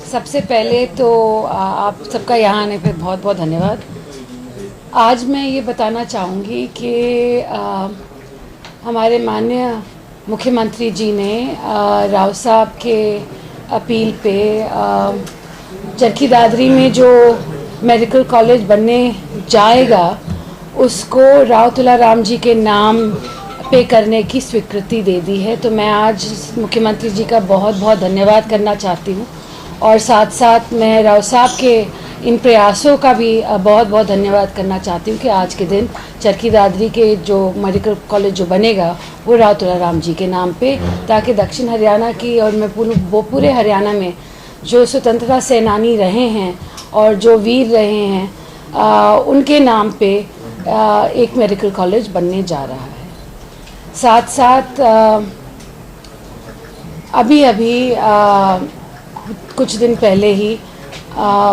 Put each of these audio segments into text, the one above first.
सबसे पहले तो आप सबका यहाँ आने पे बहुत बहुत धन्यवाद। आज मैं ये बताना चाहूँगी कि हमारे माननीय मुख्यमंत्री जी ने राव साहब के अपील पे चरखी दादरी में जो मेडिकल कॉलेज बनने जाएगा उसको राव तुलाराम जी के नाम पे करने की स्वीकृति दे दी है। तो मैं आज मुख्यमंत्री जी का बहुत बहुत धन्यवाद करना चाहती हूँ और साथ साथ मैं राव साहब के इन प्रयासों का भी बहुत बहुत धन्यवाद करना चाहती हूँ कि आज के दिन चरखी दादरी के जो मेडिकल कॉलेज जो बनेगा वो राव तुलाराम जी के नाम पे, ताकि दक्षिण हरियाणा की और मैं पूरे हरियाणा में जो स्वतंत्रता सेनानी रहे हैं और जो वीर रहे हैं उनके नाम पे एक मेडिकल कॉलेज बनने जा रहा है। साथ साथ अभी कुछ दिन पहले ही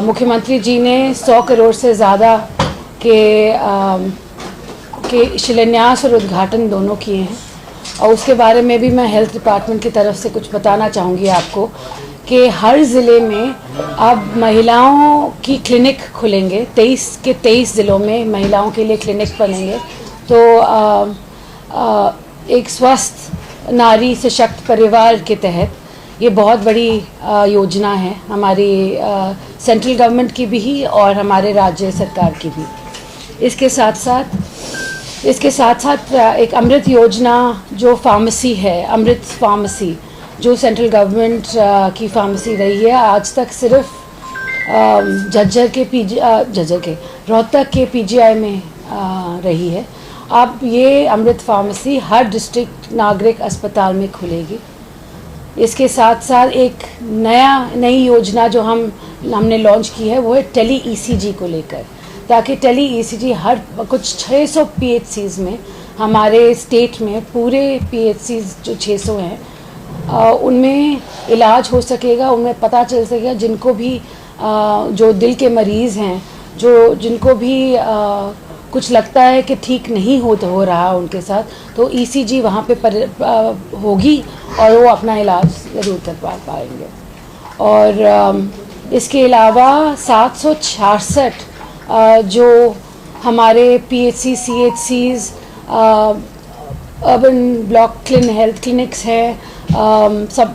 मुख्यमंत्री जी ने 100 करोड़ से ज़्यादा के शिलान्यास और उद्घाटन दोनों किए हैं और उसके बारे में भी मैं हेल्थ डिपार्टमेंट की तरफ से कुछ बताना चाहूँगी आपको कि हर ज़िले में अब महिलाओं की क्लिनिक खुलेंगे। 23 के 23 ज़िलों में महिलाओं के लिए क्लिनिक बनेंगे। तो एक स्वस्थ नारी सशक्त परिवार के तहत ये बहुत बड़ी योजना है हमारी सेंट्रल गवर्नमेंट की भी और हमारे राज्य सरकार की भी। इसके साथ साथ एक अमृत योजना जो फार्मेसी है, अमृत फार्मेसी जो सेंट्रल गवर्नमेंट की फार्मेसी रही है, आज तक सिर्फ रोहतक के पीजीआई में रही है। अब ये अमृत फार्मेसी हर डिस्ट्रिक्ट नागरिक अस्पताल में खुलेगी। इसके साथ साथ एक नई योजना जो हमने लॉन्च की है वो है टेली ईसीजी को लेकर, ताकि टेली ईसीजी हर कुछ 600 पीएचसीज में हमारे स्टेट में पूरे पीएचसीज जो 600 हैं उनमें इलाज हो सकेगा, उनमें पता चल सकेगा जिनको भी जो दिल के मरीज़ हैं, जिनको भी कुछ लगता है कि ठीक नहीं हो रहा उनके साथ, तो ईसीजी वहाँ पे होगी और वो अपना इलाज ज़रूर करवा पाएंगे। और इसके अलावा 766 जो हमारे पीएचसी सीएचसीज अर्बन ब्लॉक हेल्थ क्लिनिक्स हैं, सब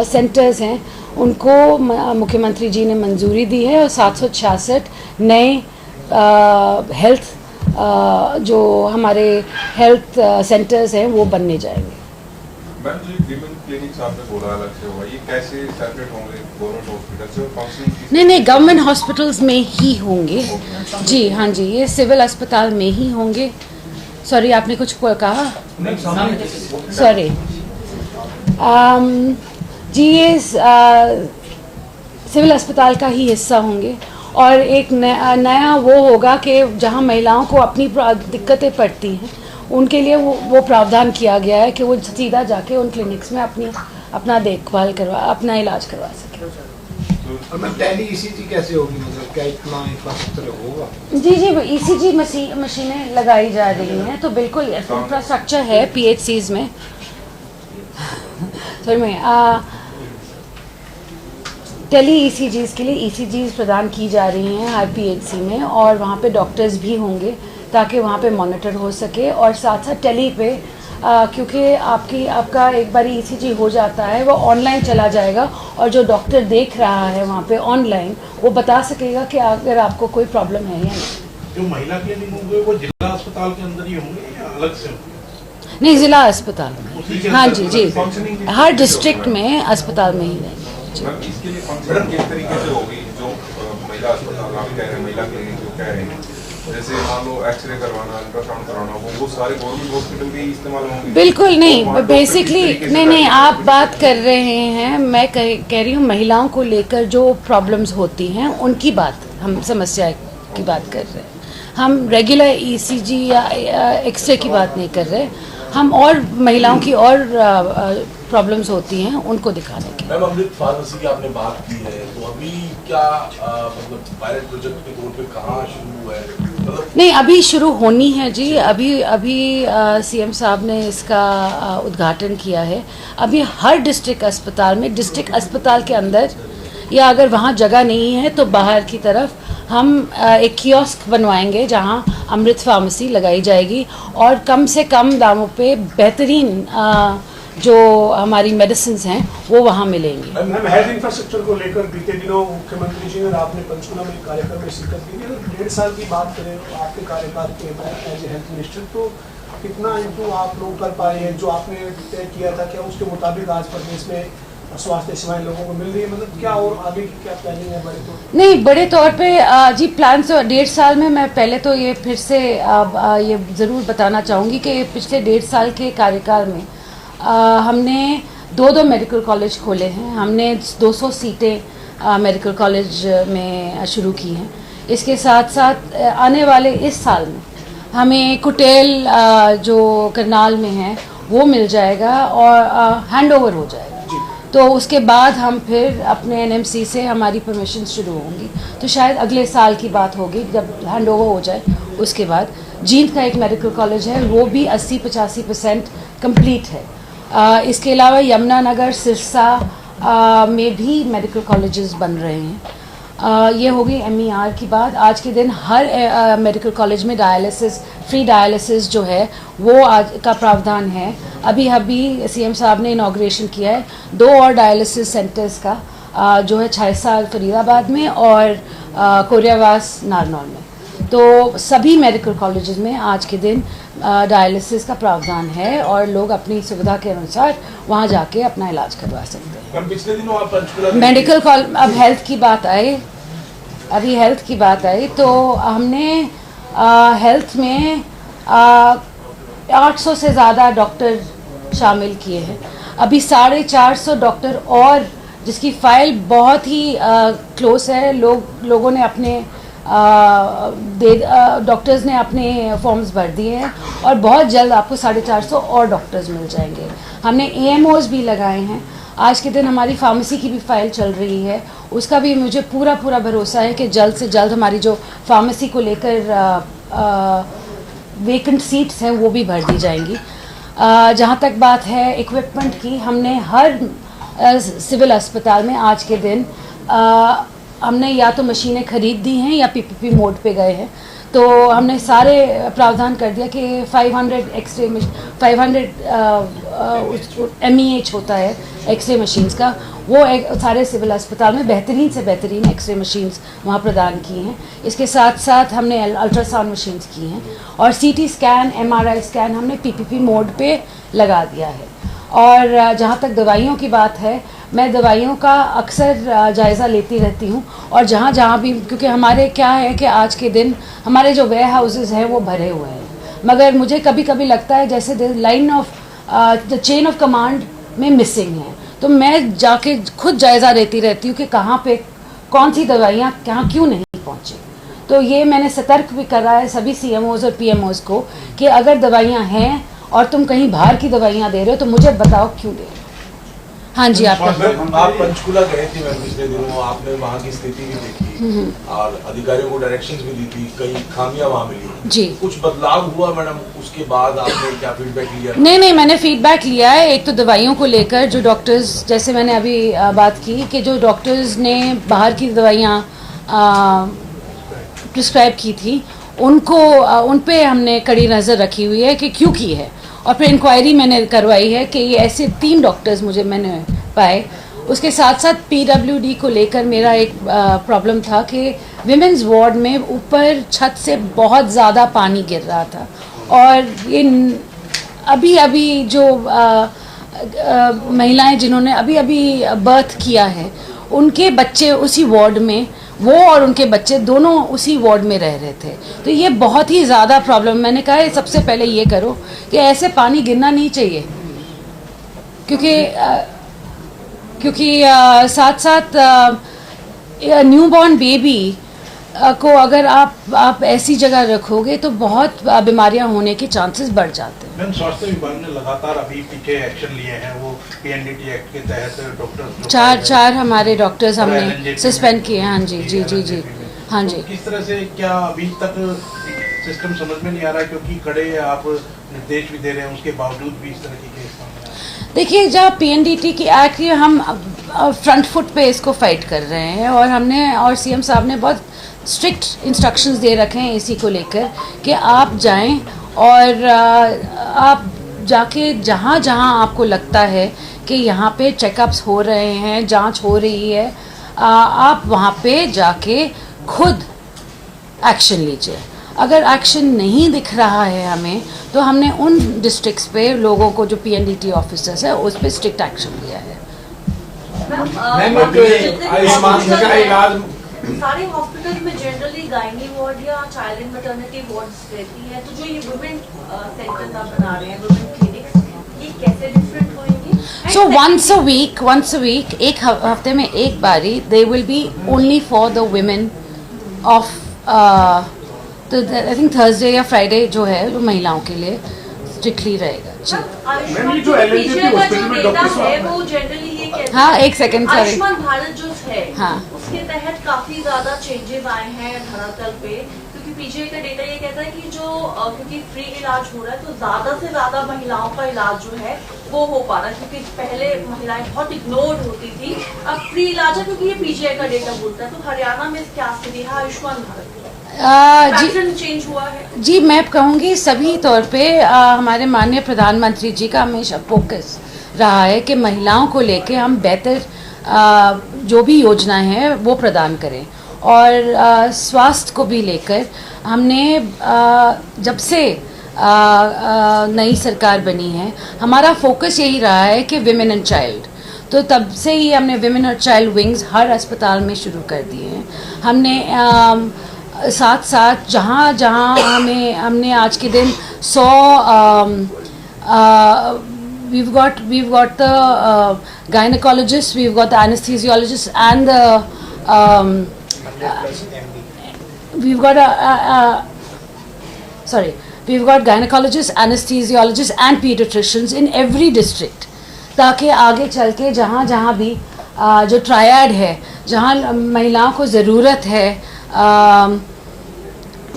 सेंटर्स हैं, उनको मुख्यमंत्री जी ने मंजूरी दी है और 766 नए हेल्थ जो हमारे हेल्थ सेंटर्स हैं वो बनने जाएंगे। मैम जी, विमेन क्लिनिक्स आपने बोला अलग से होगा, ये कैसे सेपरेट होंगे गवर्नमेंट हॉस्पिटल से और काउंसलिंग? नहीं, गवर्नमेंट हॉस्पिटल्स में ही होंगे जी। हाँ जी, ये सिविल अस्पताल में ही होंगे। सॉरी, आपने कुछ कहा? सॉरी जी, ये सिविल अस्पताल का ही हिस्सा होंगे और एक नया वो होगा कि जहाँ महिलाओं को अपनी दिक्कतें पड़ती हैं उनके लिए वो प्रावधान किया गया है कि वो सीधा जाके उन क्लिनिक्स में अपना देखभाल अपना इलाज करवा सके। टेली ईसीजी कैसे होगी, मतलब क्या इतना इंफ्रास्ट्रक्चर होगा? जी, ईसीजी मशीनें लगाई जा रही हैं, तो बिल्कुल इंफ्रास्ट्रक्चर है पीएचसीज में। टेली ईसीजीज के लिए ईसीजीज प्रदान की जा रही हैं हर पीएचसी में और वहाँ पे डॉक्टर्स भी होंगे ताकि वहाँ पे मॉनिटर हो सके। और साथ साथ टेली पे क्योंकि आपका एक बार ईसीजी हो जाता है वो ऑनलाइन चला जाएगा और जो डॉक्टर देख रहा है वहाँ पे ऑनलाइन वो बता सकेगा कि अगर आपको कोई प्रॉब्लम है या नहीं। जो महिला क्लिनिक होंगे वो जिला अस्पताल के अंदर ही होंगे या अलग से होंगे? नहीं, जिला अस्पताल में। हाँ जी, हर डिस्ट्रिक्ट में अस्पताल में ही रहेंगे। इसके लिए फंक्शनिंग किस तरीके से होगी? जो महिला अस्पताल आप कह रहे हैं, महिला क्लिनिक जो कह रहे हैं, जैसे मान लो एक्सरे करवाना, अल्ट्रासाउंड कराना, वो सारे गवर्नमेंट हॉस्पिटल के इस्तेमाल होंगे? बिल्कुल नहीं, बेसिकली नहीं, आप बात कर रहे हैं, मैं कह रही हूँ महिलाओं को लेकर जो प्रॉब्लम्स होती हैं उनकी बात, हम समस्या की बात कर रहे हैं। हम रेगुलर ईसीजी या एक्सरे की बात नहीं कर रहे, हम और महिलाओं की और प्रॉब्लम्स होती हैं उनको दिखाने की। मैम, अमृत फार्मेसी की आपने बात की है, तो अभी क्या मतलब पायलट प्रोजेक्ट के तौर पे कहाँ शुरू है? नहीं, अभी शुरू होनी है जी। अभी सीएम साहब ने इसका उद्घाटन किया है। अभी हर डिस्ट्रिक्ट अस्पताल में, डिस्ट्रिक्ट अस्पताल के अंदर या अगर वहाँ जगह नहीं है तो बाहर की तरफ हम एक कियोस्क बनवाएंगे जहाँ अमृत फार्मेसी लगाई जाएगी और कम से कम दामों पे बेहतरीन जो हमारी मेडिसिन हैं वो वहाँ मिलेंगी। मैम, हेल्थ इंफ्रास्ट्रक्चर को लेकर बीते दिनों मुख्यमंत्री जी और आपने पंचकुला में एक कार्यक्रम में शिरकत की थी। अगर 1.5 साल की बात करें आपके कार्यकाल के एज ए हेल्थ मिनिस्टर, तो कितना इम्प्रूव आप लोग कर पाए हैं? जो आपने तय किया था क्या उसके मुताबिक आज प्रदेश में स्वास्थ्य सेवाएं लोगों को मिल रही है? मतलब क्या और आगे की क्या प्लानिंग है बड़े तौर पर? नहीं, बड़े तौर पे जी प्लान तो 1.5 साल में, मैं पहले तो ये फिर से ये ज़रूर बताना चाहूँगी कि पिछले 1.5 साल के कार्यकाल में हमने 2 मेडिकल कॉलेज खोले हैं। हमने 200 सीटें मेडिकल कॉलेज में शुरू की हैं। इसके साथ साथ आने वाले इस साल में हमें कुटेल जो करनाल में है वो मिल जाएगा और हैंड ओवर हो जाएगा। तो उसके बाद हम फिर अपने एनएमसी से हमारी परमिशन शुरू होंगी, तो शायद अगले साल की बात होगी जब हैंड ओवर हो जाए। उसके बाद जींद का एक मेडिकल कॉलेज है, वो भी 80-85% कंप्लीट है। इसके अलावा यमुनानगर, सिरसा में भी मेडिकल कॉलेजेस बन रहे हैं। ये होगी MER की बात। आज के दिन हर मेडिकल कॉलेज में डायलिसिस, फ्री डायलिसिस जो है वो आज का प्रावधान है। अभी सीएम साहब ने इनॉग्रेशन किया है 2 और डायलिसिस सेंटर्स का, जो है छायसा फरीदाबाद में और कोरियावास नारनौल में। तो सभी मेडिकल कॉलेजेस में आज के दिन डायलिसिस का प्रावधान है और लोग अपनी सुविधा के अनुसार वहाँ जाके अपना इलाज करवा सकते हैं। पिछले दिनों आप पंचकुला मेडिकल कॉलेज, अब हेल्थ की बात आई, तो हमने हेल्थ में 800 से ज़्यादा डॉक्टर शामिल किए हैं। अभी 450 डॉक्टर और जिसकी फाइल बहुत ही क्लोज है। लोगों ने अपने डॉक्टर्स ने अपने फॉर्म्स भर दिए हैं और बहुत जल्द आपको 450 और डॉक्टर्स मिल जाएंगे। हमने AMOs भी लगाए हैं। आज के दिन हमारी फार्मेसी की भी फाइल चल रही है, उसका भी मुझे पूरा भरोसा है कि जल्द से जल्द हमारी जो फार्मेसी को लेकर वेकेंट सीट्स हैं वो भी भर दी जाएंगी। जहाँ तक बात है इक्विपमेंट की, हमने हर सिविल अस्पताल में आज के दिन हमने या तो मशीनें खरीद दी हैं या PPP मोड पे गए हैं। तो हमने सारे प्रावधान कर दिया कि 500 एक्सरे 500 MEH होता है एक्सरे मशीन्स का, वो सारे सिविल अस्पताल में बेहतरीन से बेहतरीन एक्सरे मशीन्स वहाँ प्रदान की हैं। इसके साथ साथ हमने अल्ट्रासाउंड मशीन्स की हैं और CT स्कैन, MRI स्कैन हमने PPP मोड पे लगा दिया है। और जहाँ तक दवाइयों की बात है, मैं दवाइयों का अक्सर जायज़ा लेती रहती हूँ और जहाँ भी, क्योंकि हमारे क्या है कि आज के दिन हमारे जो वेयर हाउसेज़ हैं वो भरे हुए हैं, मगर मुझे कभी कभी लगता है जैसे line of the chain of command में मिसिंग है। तो मैं जाके खुद जायज़ा लेती रहती हूँ कि कहाँ पे कौन सी दवाइयाँ कहाँ क्यों नहीं पहुँची। तो ये मैंने सतर्क भी करा है सभी CMOs और PMOs को कि अगर दवाइयाँ हैं और तुम कहीं बाहर की दवाइयाँ दे रहे हो तो मुझे बताओ क्यों दे रहे हो। हाँ जी, आप पंचकुला गए थे मैम पिछले दिनों, आपने वहाँ की स्थिति भी देखी और अधिकारियों को डायरेक्शंस भी दी थी, कई खामियां वहाँ मिली जी। कुछ बदलाव हुआ मैडम उसके बाद? आपने क्या फीडबैक लिया? नहीं, मैंने फीडबैक लिया है। एक तो दवाइयों को लेकर जो डॉक्टर्स, जैसे मैंने अभी बात की कि जो डॉक्टर्स ने बाहर की दवाइयाँ प्रिस्क्राइब की थी उनको उन पे हमने कड़ी नज़र रखी हुई है कि क्यों की है। और फिर इंक्वायरी मैंने करवाई है कि ये ऐसे 3 डॉक्टर्स मैंने पाए। उसके साथ साथ PWD को लेकर मेरा एक प्रॉब्लम था कि विमेंस वार्ड में ऊपर छत से बहुत ज़्यादा पानी गिर रहा था और ये अभी जो महिलाएं जिन्होंने अभी बर्थ किया है उनके बच्चे उसी वार्ड में, वो और उनके बच्चे दोनों उसी वार्ड में रह रहे थे। तो ये बहुत ही ज़्यादा प्रॉब्लम। मैंने कहा है सबसे पहले ये करो कि ऐसे पानी गिरना नहीं चाहिए, क्योंकि साथ साथ न्यूबॉर्न बेबी को अगर आप ऐसी जगह रखोगे तो बहुत बीमारियां होने के चांसेस बढ़ जाते हैं। मैम, स्वास्थ्य विभाग ने लगातार अभी पीछे एक्शन लिए हैं। वो PNDT एक्ट के तहत डॉक्टर चार हमारे डॉक्टर्स हमने सस्पेंड किए हैं। हाँ जी। हाँ जी। किस तरह से क्या अभी तक सिस्टम समझ में नहीं आ रहा है, क्योंकि कड़े आप निर्देश भी दे रहे हैं, उसके बावजूद भी इस तरह की केस सामने आ रहे हैं। देखिए, जब पीएनडीटी की एक्ट हम फ्रंट फुट पे इसको फाइट कर रहे हैं, और हमने और सीएम साहब ने बहुत स्ट्रिक्ट इंस्ट्रक्शंस दे रखे हैं इसी को लेकर कि आप जाएं और आप जाके जहाँ जहाँ आपको लगता है कि यहाँ पे चेकअप्स हो रहे हैं, जांच हो रही है, आप वहाँ पे जाके खुद एक्शन लीजिए। अगर एक्शन नहीं दिख रहा है हमें, तो हमने उन डिस्ट्रिक्ट्स पे लोगों को, जो पीएनडीटी ऑफिसर्स है, उस पे स्ट्रिक्ट एक्शन लिया है। आयुष्मान का इलाज सारे हॉस्पिटल में जनरली गायनी वार्ड या चाइल्ड एंड मैटरनिटी वार्ड्स रहती है, तो जो ये वुमेन सेंटर्स आप बना रहे हैं, वुमेन क्लिनिक्स, ये कैसे डिफरेंट होंगी? So once a week, एक हफ्ते में एक बारी, they will be only for the women of तो I think Thursday या Friday जो है, जो महिलाओं के लिए स्ट्रिक्टली रहेगा जी। आयुष्मान जो पीछे का जो डेटा है वो जनरली ये कहता है, हाँ, एक सेकंड, सॉरी। आयुष्मान भारत जो है, हाँ, उसके तहत काफी ज्यादा चेंजेस आए हैं धरातल पे, क्योंकि पीछे का डेटा ये कहता है कि जो क्योंकि फ्री इलाज हो रहा है, तो ज्यादा से ज्यादा महिलाओं का इलाज जो है वो हो पा रहा है, क्योंकि पहले महिलाएं बहुत इग्नोर्ड होती थी, अब फ्री इलाज है, क्योंकि ये पीजीआई का डेटा बोलता है। तो हरियाणा में क्या स्थिति है आयुष्मान भारत? चेंज हुआ है जी। मैं कहूँगी सभी तौर पे हमारे माननीय प्रधानमंत्री जी का हमेशा फोकस रहा है कि महिलाओं को लेके हम बेहतर जो भी योजनाएं हैं वो प्रदान करें, और स्वास्थ्य को भी लेकर हमने जब से नई सरकार बनी है, हमारा फोकस यही रहा है कि विमेन एंड चाइल्ड, तो तब से ही हमने विमेन और चाइल्ड विंग्स हर अस्पताल में शुरू कर दिए हैं। हमने साथ साथ जहाँ जहाँ हमने आज के दिन 100 we've got the gynecologists, we've got the anesthesiologists, and the we've got gynecologists, anesthesiologists and pediatricians in every district, ताकि आगे चल के जहाँ जहाँ भी जो ट्रायड है, जहाँ महिलाओं को ज़रूरत है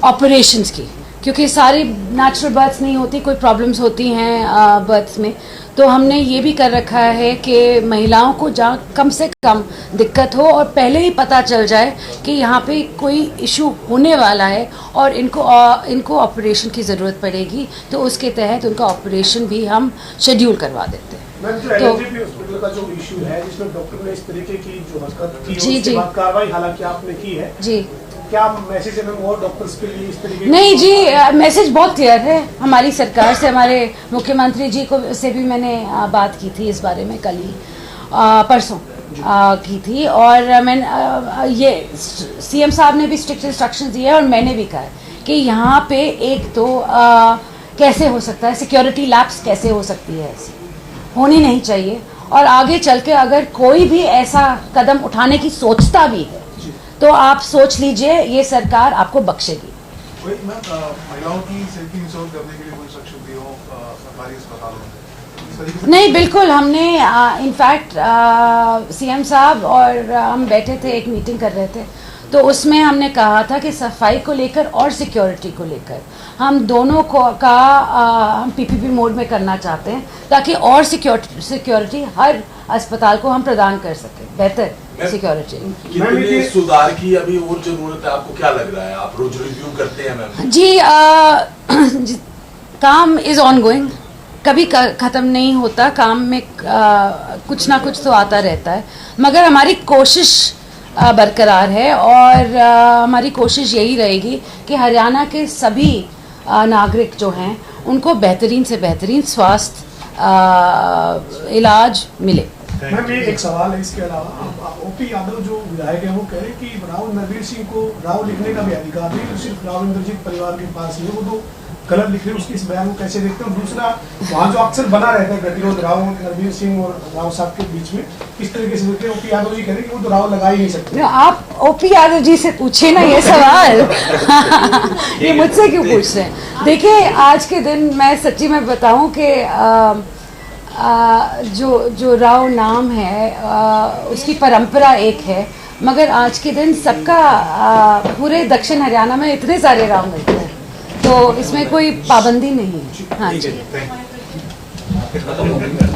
ऑपरेशंस की, क्योंकि सारी नेचुरल बर्थ्स नहीं होती, कोई प्रॉब्लम्स होती हैं बर्थ्स में, तो हमने ये भी कर रखा है कि महिलाओं को जहाँ कम से कम दिक्कत हो और पहले ही पता चल जाए कि यहाँ पे कोई इशू होने वाला है और इनको ऑपरेशन की ज़रूरत पड़ेगी, तो उसके तहत उनका ऑपरेशन भी हम शेड्यूल करवा देते हैं। तो हॉस्पिटल का जो इशू है, जिसमें डॉक्टर ने इस तरीके की जो हरकत की, जी, उसके बाद कार्रवाई हालांकि आपने की है जी, क्या मैसेज है और डॉक्टर्स के लिए इस तरीके? नहीं जी, मैसेज बहुत क्लियर है हमारी सरकार से। हमारे मुख्यमंत्री जी को से भी मैंने बात की थी इस बारे में, कल ही परसों की थी, और मैंने ये सीएम साहब ने भी स्ट्रिक्ट इंस्ट्रक्शंस दिए और मैंने भी कहा कि यहाँ पे एक तो कैसे हो सकता है, सिक्योरिटी लैप्स कैसे हो सकती है, ऐसी होनी नहीं चाहिए, और आगे चल के अगर कोई भी ऐसा कदम उठाने की सोचता भी है तो आप सोच लीजिए ये सरकार आपको बख्शेगी। महिलाओं की सेफ्टी इंश्योर करने के लिए कोई इंस्ट्रक्शन दिए हो सरकारी अस्पतालों में? नहीं, बिल्कुल, हमने इनफैक्ट सीएम साहब और हम बैठे थे, एक मीटिंग कर रहे थे, तो उसमें हमने कहा था कि सफाई को लेकर और सिक्योरिटी को लेकर हम दोनों को हम पीपीपी मोड में करना चाहते हैं, ताकि और सिक्योरिटी हर अस्पताल को हम प्रदान कर सकें, बेहतर सिक्योरिटी। कितने सुधार की अभी और जरूरत है, आपको क्या लग रहा है? आप रोज रिव्यू करते हैं मैम? जी, काम इज ऑन गोइंग, कभी ख़त्म नहीं होता, काम में कुछ ना कुछ तो आता रहता है, मगर हमारी कोशिश बरकरार है, और हमारी कोशिश यही रहेगी कि हरियाणा के सभी नागरिक जो हैं उनको बेहतरीन से बेहतरीन स्वास्थ्य इलाज मिले। मैम, ये एक सवाल है इसके अलावा, ओपी यादव जो विधायक है वो कह रहे हैं कि राव नरवीर सिंह को राव लिखने का भी अधिकार नहीं, सिर्फ राव इंद्रजीत परिवार के पास ही है, वो तो गलत लिख रहे हैं, उसकी इस बयान को कैसे देखते हैं? और दूसरा, वहाँ जो अक्सर बना रहता है गतिरोध राव नरवीर सिंह और राव साहब के बीच में, किस तरीके से देखते हैं? ओपी यादव जी कह रहे हैं कि वो तो राव लगा ही नहीं सकते। आप ओपी यादव जी से पूछे ना ये सवाल ये मुझसे क्यों पूछ रहे हैं? देखिए, आज के दिन मैं सच्ची में बताऊं कि जो राव नाम है उसकी परंपरा एक है, मगर आज के दिन सबका पूरे दक्षिण हरियाणा में इतने सारे राव मिलते हैं, तो तो इसमें कोई पाबंदी नहीं है। हाँ जी। Thank you.